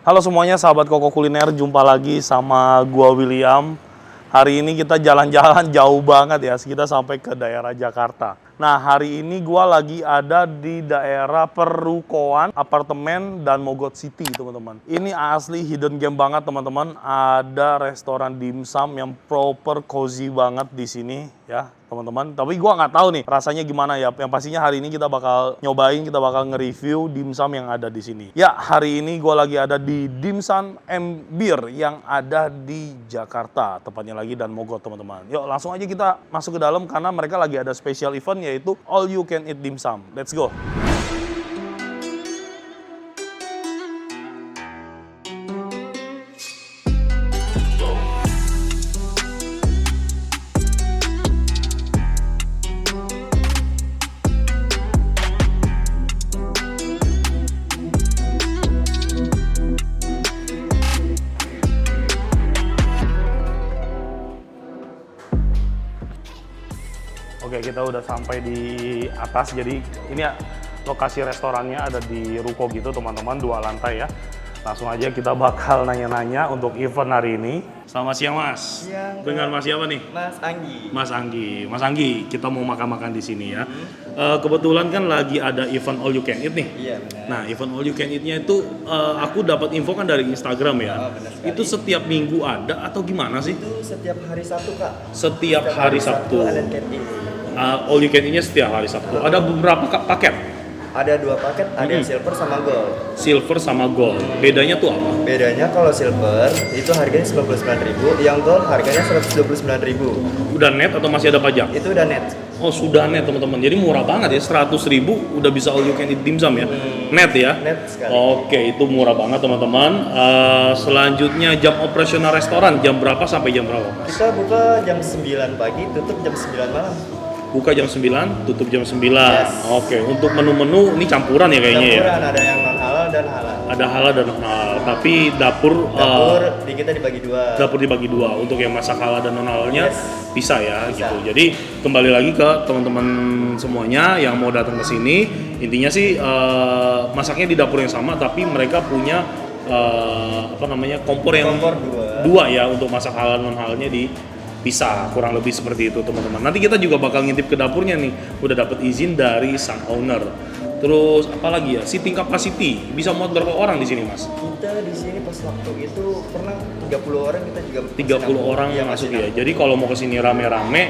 Halo semuanya, sahabat Koko Kuliner, jumpa lagi sama gua William. Hari ini kita jalan-jalan jauh banget ya, kita sampai ke daerah Jakarta. Nah, hari ini gua lagi ada di daerah Perrukoan, apartemen dan Mogot City, teman-teman. Ini asli hidden gem banget, teman-teman. Ada restoran dimsum yang proper cozy banget di sini ya, teman-teman. Tapi gua nggak tahu nih rasanya gimana ya. Yang pastinya hari ini kita bakal nyobain, kita bakal nge-review dimsum yang ada di sini. Ya, hari ini gua lagi ada di Dimsum Mbir yang ada di Jakarta, tepatnya lagi dan Mogot, teman-teman. Yuk, langsung aja kita masuk ke dalam karena mereka lagi ada special event yaitu all you can eat dimsum. Let's go. Oke, kita udah sampai di atas. Jadi ini ya, lokasi restorannya ada di ruko gitu, teman-teman, 2 lantai ya. Langsung aja kita bakal nanya-nanya untuk event hari ini. Selamat siang, Mas. Siang. Dengan Mas siapa nih? Mas Anggi. Mas Anggi. Mas Anggi, kita mau makan-makan di sini ya. Kebetulan kan lagi ada event all you can eat nih. Iya, benar. Nah, event all you can eat-nya itu aku dapat info kan dari Instagram ya. Oh, benar sekali. Itu setiap minggu ada atau gimana sih? Itu setiap hari Sabtu, Kak. Setiap hari Sabtu. ada can eat. All you can eat-nya setiap hari Sabtu. Ada beberapa paket. Ada 2 paket, ada yang silver sama gold. Silver sama gold. Bedanya tuh apa? Bedanya kalau silver itu harganya 99.000, yang gold harganya 129.000. Udah net atau masih ada pajak? Itu udah net. Oh, sudah net, teman-teman. Jadi murah banget ya, 100.000 udah bisa all you can eat dimsum ya. Net ya? Net sekali. Oke, itu murah banget, teman-teman. Selanjutnya jam operasional restoran jam berapa sampai jam berapa, Mas? Kita buka jam 9 pagi, tutup jam 9 malam. Buka jam 9, tutup jam 9. Yes. Oke, untuk menu-menu ini campuran ya kayaknya ya. Campuran, ada yang non halal dan halal. Ada halal dan non halal, tapi dapur Di kita dibagi 2. dapur dibagi 2. Untuk yang masak halal dan non halalnya Yes. bisa ya Bisa. gitu. Jadi kembali lagi ke teman-teman semuanya yang mau datang ke sini, intinya sih masaknya di dapur yang sama tapi mereka punya kompor yang Kompor dua ya untuk masak halal non halalnya bisa kurang lebih seperti itu, teman-teman. Nanti kita juga bakal ngintip ke dapurnya nih. Udah dapat izin dari sang owner. Terus apalagi ya, seating capacity bisa muat berapa orang di sini, Mas? Kita di sini pas waktu itu pernah 30 orang, kita juga 30 orang Iya, masuk masih ya. Jadi kalau mau ke sini rame-rame,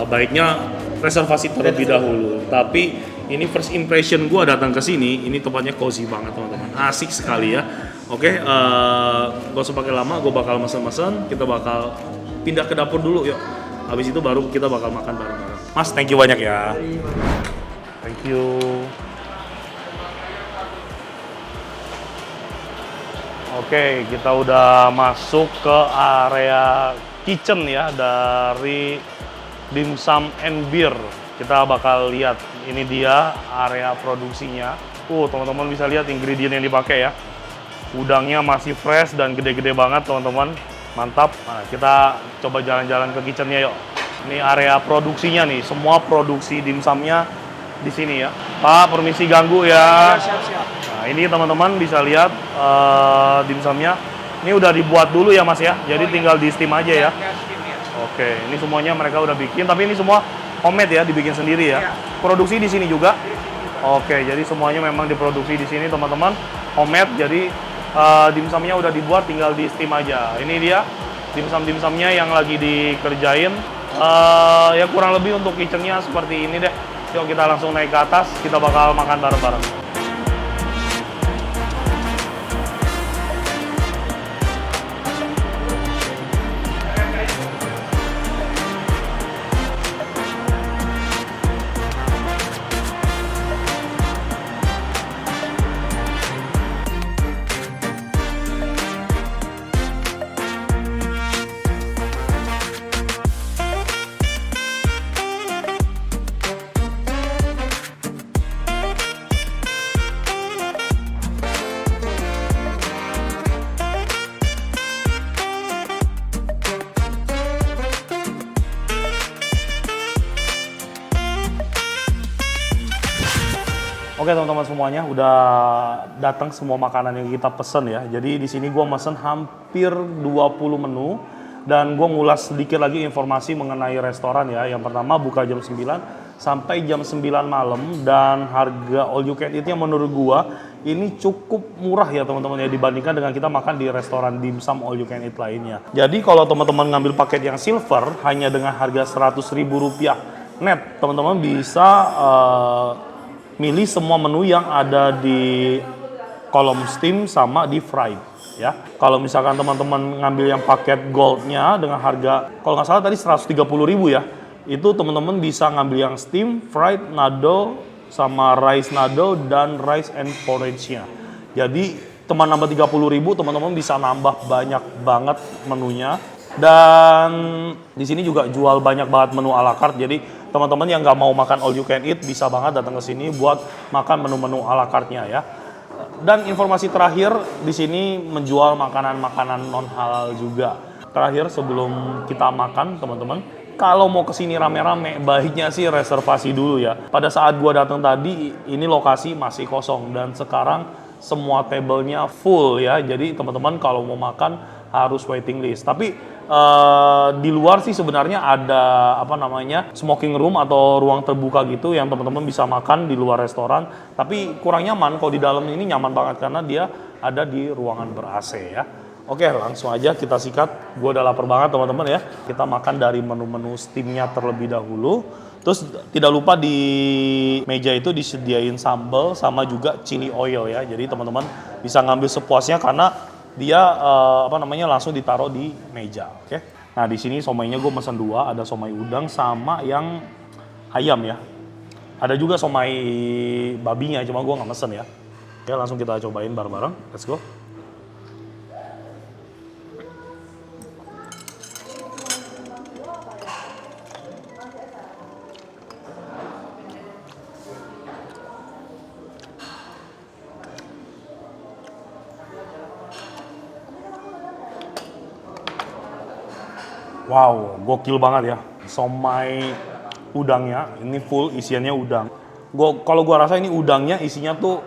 baiknya reservasi terlebih dahulu. Tapi ini first impression gua datang ke sini, ini tempatnya cozy banget, teman-teman. Asik sekali ya. Oke, gak usah pakai lama, gua bakal mesen-mesen, kita bakal pindah ke dapur dulu yuk. Habis itu baru kita bakal makan bareng-bareng. Mas, thank you banyak ya. Thank you. Oke, kita udah masuk ke area kitchen ya dari Dimsum Mbir. Kita bakal lihat, ini dia area produksinya. Teman-teman bisa lihat ingredient yang dipakai ya. Udangnya masih fresh dan gede-gede banget, teman-teman. Mantap. Nah, kita coba jalan-jalan ke kitchennya yuk. Ini area produksinya nih, semua produksi dimsumnya di sini ya. Pak, permisi ganggu ya. Siap-siap. Nah, ini teman-teman bisa lihat dimsumnya. Ini udah dibuat dulu ya, Mas ya. Jadi tinggal di steam aja ya. Oke, ini semuanya mereka udah bikin, tapi ini semua homemade ya, dibikin sendiri ya. Produksi di sini juga. Oke, jadi semuanya memang diproduksi di sini, teman-teman. Homemade, jadi dimsumnya udah dibuat, tinggal di steam aja. Ini dia dimsum-dimsumnya yang lagi dikerjain. Ya kurang lebih untuk kitchennya seperti ini deh. Yuk kita langsung naik ke atas, kita bakal makan bareng-bareng. Oke teman-teman semuanya, udah datang semua makanan yang kita pesen ya. Jadi di sini gue mesen hampir 20 menu dan gue ngulas sedikit lagi informasi mengenai restoran ya. Yang pertama buka jam 9 sampai jam 9 malam dan harga all you can eat-nya menurut gue ini cukup murah ya teman-teman ya dibandingkan dengan kita makan di restoran dimsum all you can eat lainnya. Jadi kalau teman-teman ngambil paket yang silver hanya dengan harga Rp100.000 net, teman-teman bisa milih semua menu yang ada di kolom steam sama di fried ya. Kalau misalkan teman-teman ngambil yang paket goldnya dengan harga kalau nggak salah tadi 130.000 ya, itu teman-teman bisa ngambil yang steam, fried, nado, sama rice nado dan rice and porridge-nya. Jadi teman nambah 30.000, teman-teman bisa nambah banyak banget menunya. Dan di sini juga jual banyak banget menu ala carte. Jadi teman-teman yang nggak mau makan all you can eat bisa banget datang ke sini buat makan menu-menu ala carte-nya ya. Dan informasi terakhir di sini menjual makanan-makanan non halal juga. Terakhir sebelum kita makan teman-teman, kalau mau kesini rame-rame, baiknya sih reservasi dulu ya. Pada saat gua datang tadi, ini lokasi masih kosong dan sekarang semua tablenya full ya. Jadi teman-teman kalau mau makan harus waiting list. Tapi di luar sih sebenarnya ada smoking room atau ruang terbuka gitu yang teman-teman bisa makan di luar restoran. Tapi kurang nyaman. Kalau di dalam ini nyaman banget karena dia ada di ruangan ber-AC ya. Oke, langsung aja kita sikat. Gue udah lapar banget teman-teman ya. Kita makan dari menu-menu steamnya terlebih dahulu. Terus tidak lupa di meja itu disediain sambal sama juga chili oil ya. Jadi teman-teman bisa ngambil sepuasnya karena dia langsung ditaruh di meja. Oke. Nah di sini somainya gue mesen 2, ada somai udang sama yang ayam ya. Ada juga somai babinya, cuma gue nggak mesen ya. Oke, langsung kita cobain bareng-bareng. Let's go. Wow, gokil banget ya. Somai udangnya, ini full isiannya udang. Kalau gua rasa ini udangnya isinya tuh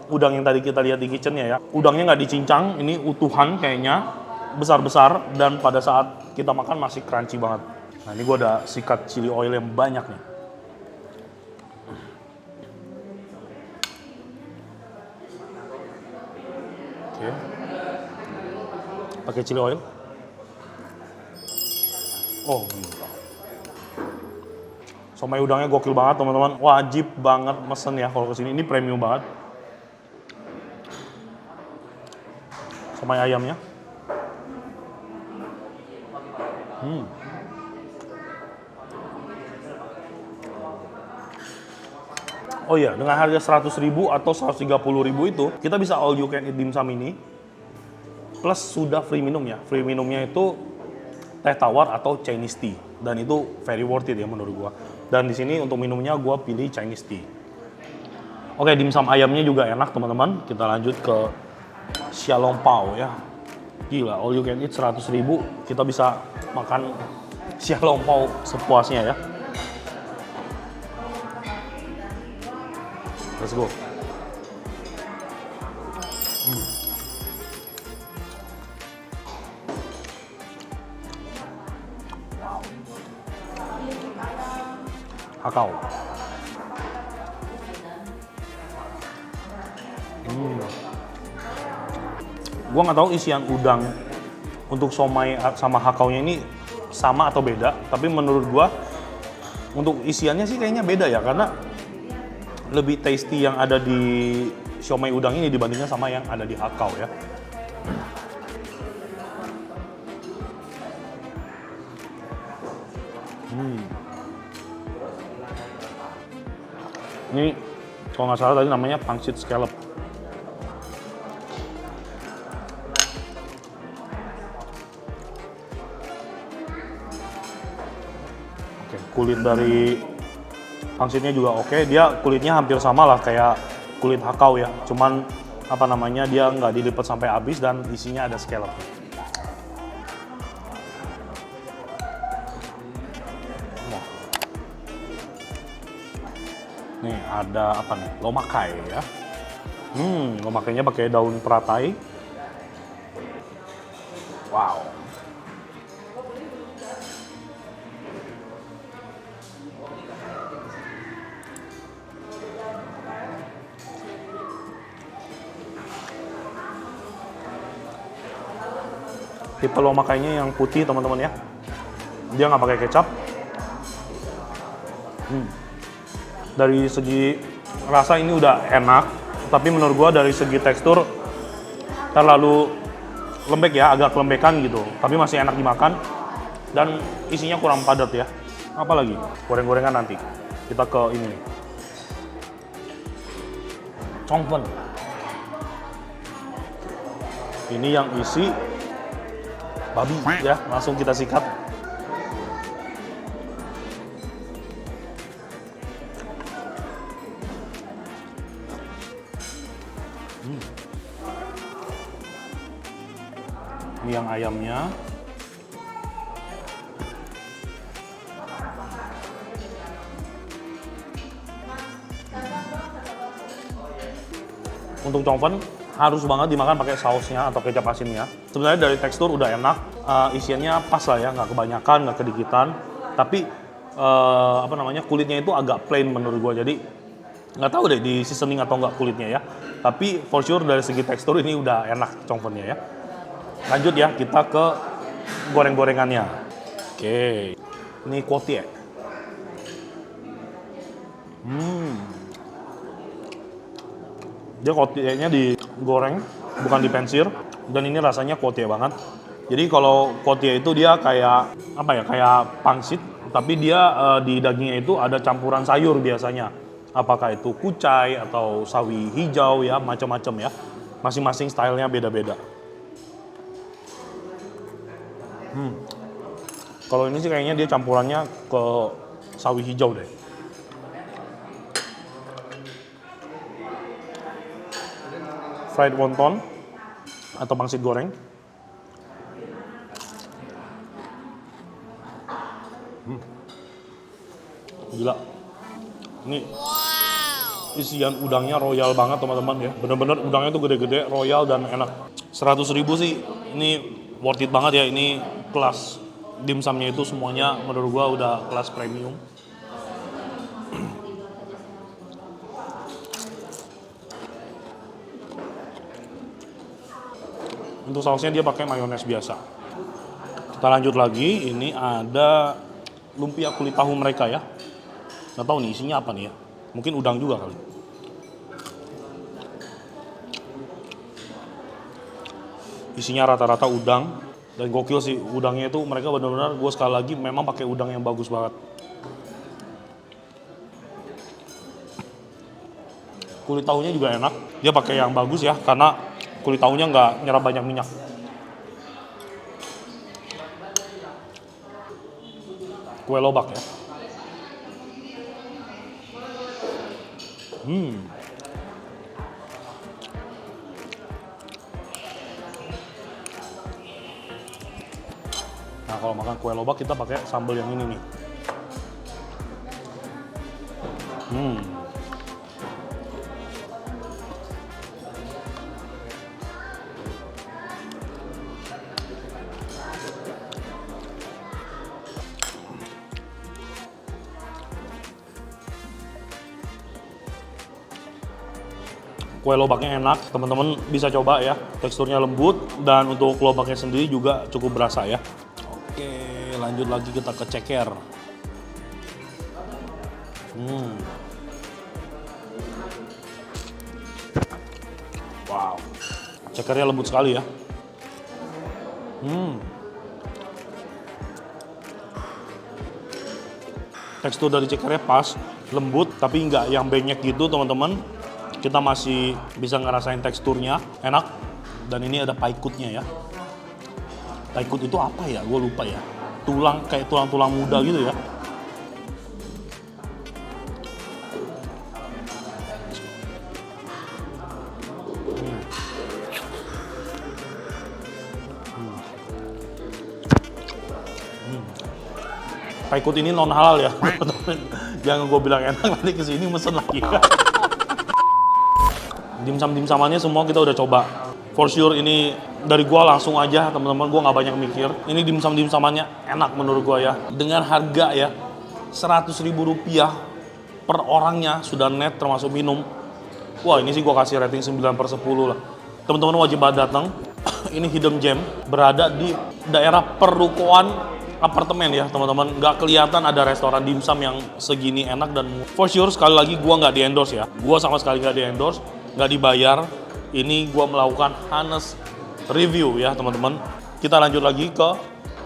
udang yang tadi kita lihat di kitchennya ya. Udangnya nggak dicincang, ini utuhan kayaknya, besar-besar dan pada saat kita makan masih crunchy banget. Nah ini gua ada sikat chili oil yang banyak nih. Oke. Pakai chili oil. Oh, gila. Somai udangnya gokil banget teman-teman. Wajib banget mesen ya kalau kesini. Ini premium banget. Somai ayamnya. Oh iya, dengan harga 100.000 atau 130.000 itu, kita bisa all you can eat dimsum ini. Plus sudah free minum ya. Free minumnya itu teh tawar atau Chinese tea dan itu very worth it ya menurut gua. Dan di sini untuk minumnya gua pilih Chinese tea. Oke, dimsum ayamnya juga enak teman-teman. Kita lanjut ke xiaolong pao ya. Gila, all you can eat 100.000 kita bisa makan xiaolong pao sepuasnya ya. Let's go. Hakau. Gua nggak tahu isian udang untuk somai sama hakaunya ini sama atau beda, tapi menurut gua untuk isiannya sih kayaknya beda ya karena lebih tasty yang ada di somai udang ini dibandingkan sama yang ada di hakau ya. Ini kalau nggak salah tadi namanya pangsit scallop. Oke, kulit dari pangsitnya juga oke. Dia kulitnya hampir sama lah kayak kulit hakau ya. Cuman dia nggak dilipat sampai habis dan isinya ada scallop. Nih ada apa nih? Lomakai ya. Lomakainya pakai daun teratai. Wow. Tipe lomakainya yang putih teman-teman ya. Dia nggak pakai kecap. Dari segi rasa ini udah enak, tapi menurut gua dari segi tekstur terlalu lembek ya, agak kelembekan gitu. Tapi masih enak dimakan dan isinya kurang padat ya. Apalagi goreng-gorengan nanti. Kita ke ini nih. Chongfen. Ini yang isi babi ya, langsung kita sikat. Ini yang ayamnya. Untuk chongfen harus banget dimakan pakai sausnya atau kecap asinnya. Sebenarnya dari tekstur udah enak, isiannya pas lah ya, nggak kebanyakan, nggak kedikitan. Tapi kulitnya itu agak plain menurut gua. Jadi nggak tahu deh di seasoning atau nggak kulitnya ya. Tapi for sure dari segi tekstur ini udah enak chongfennya ya. Lanjut ya, kita ke goreng-gorengannya. Oke, ini kuotie. Dia kuotienya digoreng, bukan dipensir. Dan ini rasanya kuotie banget. Jadi kalau kuotie itu dia kayak apa ya? Kayak pangsit, tapi dia di dagingnya itu ada campuran sayur biasanya. Apakah itu kucai atau sawi hijau ya, macam-macam ya. Masing-masing stylenya beda-beda. Kalau ini sih kayaknya dia campurannya ke sawi hijau deh. Fried wonton atau pangsit goreng. Gila. Ini isian udangnya royal banget teman-teman ya. Bener-bener udangnya tuh gede-gede, royal dan enak. 100.000 sih ini worth it banget ya. Ini kelas dimsumnya itu semuanya menurut gua udah kelas premium. Untuk sausnya dia pakai mayones biasa. Kita lanjut lagi, ini ada lumpia kulit tahu mereka ya. Nggak tahu nih isinya apa nih ya. Mungkin udang juga kali. Isinya rata-rata udang. Dan gokil sih udangnya itu, mereka benar-benar gue sekali lagi memang pakai udang yang bagus banget. Kulit tahunya juga enak. Dia pakai yang bagus ya, karena kulit tahunya nggak nyerap banyak minyak. Kue lobak ya. Nah kalau makan kue lobak kita pakai sambal yang ini nih. Kue lobaknya enak, teman-teman bisa coba ya. Teksturnya lembut dan untuk lobaknya sendiri juga cukup berasa ya. Oke, lanjut lagi kita ke ceker. Wow, cekernya lembut sekali ya. Tekstur dari cekernya pas, lembut tapi nggak yang benyek gitu teman-teman. Kita masih bisa ngerasain teksturnya, enak. Dan ini ada paikutnya ya. Paikut itu apa ya? Gue lupa ya. Tulang, kayak tulang-tulang muda gitu ya. Paikut ini non halal ya. Jangan gue bilang enak nanti kesini mesen lagi. Dimsum-dimsumannya semua kita udah coba. For sure ini dari gua langsung aja teman-teman, gua nggak banyak mikir. Ini dimsum-dimsumannya enak menurut gua ya. Dengan harga ya 100.000 rupiah per orangnya sudah net termasuk minum. Wah ini sih gua kasih rating 9/10 lah. Teman-teman wajib banget datang. Ini Hidden Gem berada di daerah perrukoan apartemen ya teman-teman. Nggak kelihatan ada restoran dimsum yang segini enak dan for sure sekali lagi gua nggak di-endorse ya. Gua sama sekali nggak di-endorse, nggak dibayar. Ini gua melakukan honest review ya teman-teman. Kita lanjut lagi ke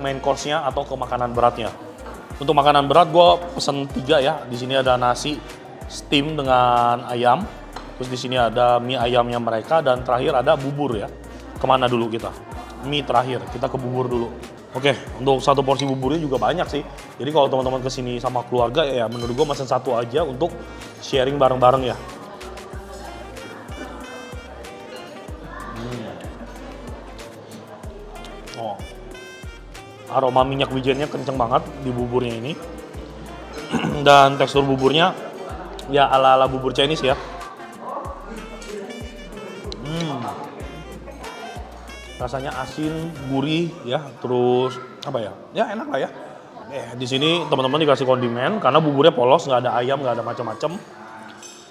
main course-nya atau ke makanan beratnya. Untuk makanan berat gua pesen 3 ya. Di sini ada nasi steam dengan ayam. Terus di sini ada mie ayamnya mereka dan terakhir ada bubur ya. Kemana dulu kita? Mie terakhir, kita ke bubur dulu. Oke, untuk satu porsi buburnya juga banyak sih. Jadi kalau teman-teman kesini sama keluarga ya menurut gua pesen satu aja untuk sharing bareng-bareng ya. Oh, aroma minyak wijennya kenceng banget di buburnya ini. Dan tekstur buburnya ya ala-ala bubur Chinese ya. Rasanya asin, gurih ya, terus apa ya? Ya enak lah ya. Di sini teman-teman dikasih kondimen karena buburnya polos, nggak ada ayam, nggak ada macam-macam.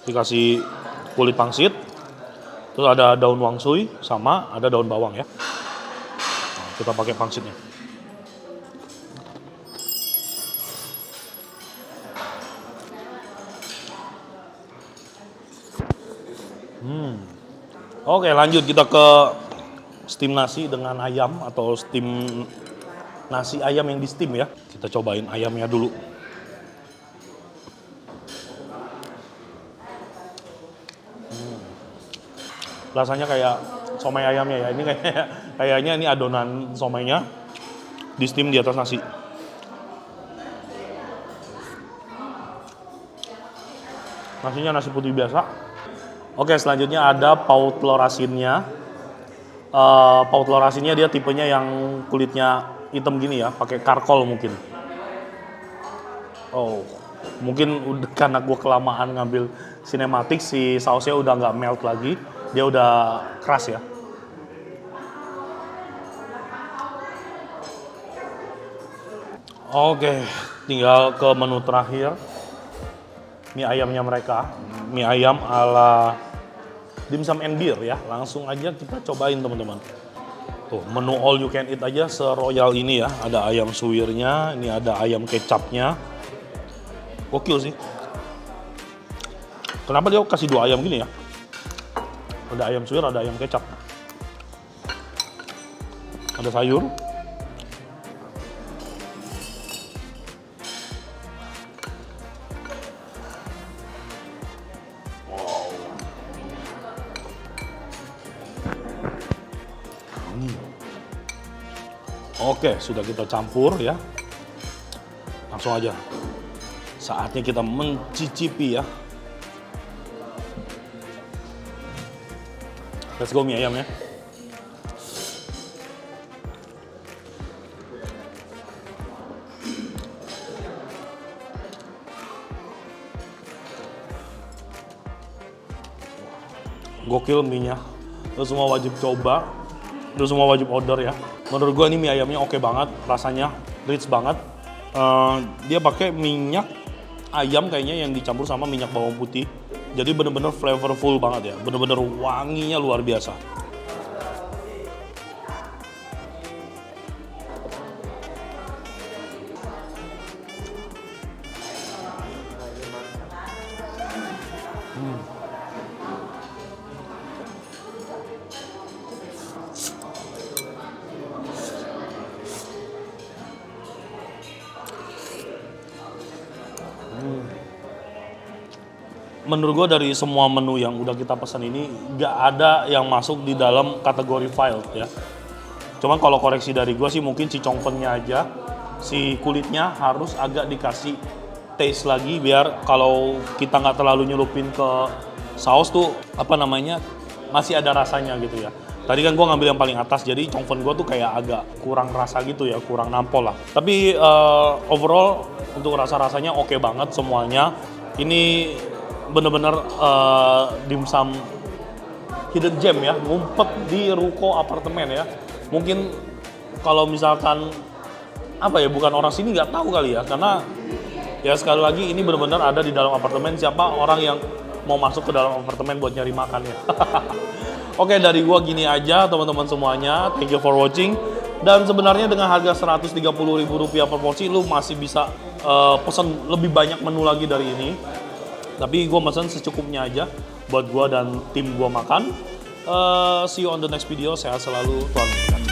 Dikasih kulit pangsit, terus ada daun wangshui sama ada daun bawang ya. Kita pakai pangsitnya. Oke, lanjut kita ke steam nasi dengan ayam atau steam nasi ayam yang di steam ya. Kita cobain ayamnya dulu. Rasanya kayak somai ayamnya ya. Ini kayaknya ini adonan somainya di steam di atas nasi. Nasinya nasi putih biasa. Oke, selanjutnya ada paut telur asinnya. Paut telur asinnya dia tipenya yang kulitnya hitam gini ya, pakai karkol mungkin. Oh, mungkin udah karena gue kelamaan ngambil sinematik, si sausnya udah nggak melt lagi, dia udah keras ya. Oke, tinggal ke menu terakhir. Mie ayamnya mereka, mie ayam ala dimsum and beer ya. Langsung aja kita cobain teman-teman. Tuh, menu all you can eat aja seroyal ini ya. Ada ayam suwirnya, ini ada ayam kecapnya. Gokil sih. Kenapa dia kasih 2 ayam gini ya? Ada ayam suwir, ada ayam kecap. Ada sayur. Oke, sudah kita campur ya. Langsung aja. Saatnya kita mencicipi ya. Let's go mie ayam ya. Gokil mie-nya. Lu semua wajib coba. Lu semua wajib order ya. Menurut gua ini mie ayamnya oke banget, rasanya rich banget. Dia pakai minyak ayam kayaknya yang dicampur sama minyak bawang putih. Jadi bener-bener flavorful banget ya, bener-bener wanginya luar biasa. Menurut gue dari semua menu yang udah kita pesan ini gak ada yang masuk di dalam kategori filed ya. Cuman kalau koreksi dari gue sih mungkin si congpennya aja, si kulitnya harus agak dikasih taste lagi biar kalau kita nggak terlalu nyelupin ke saus tuh apa namanya masih ada rasanya gitu ya. Tadi kan gue ngambil yang paling atas, jadi congfen gue tuh kayak agak kurang rasa gitu ya, kurang nampol lah. Tapi overall untuk rasa-rasanya oke banget semuanya. Ini bener-bener dimsum hidden gem ya, ngumpet di ruko apartemen ya. Mungkin kalau misalkan apa ya, bukan orang sini nggak tahu kali ya, karena ya sekali lagi ini benar-benar ada di dalam apartemen. Siapa orang yang mau masuk ke dalam apartemen buat nyari makan ya. Oke, dari gua gini aja teman-teman semuanya. Thank you for watching. Dan sebenarnya dengan harga Rp130.000 per porsi, lu masih bisa pesan lebih banyak menu lagi dari ini. Tapi gua pesan secukupnya aja buat gua dan tim gua makan. See you on the next video. Sehat selalu, Tuhan memberkati.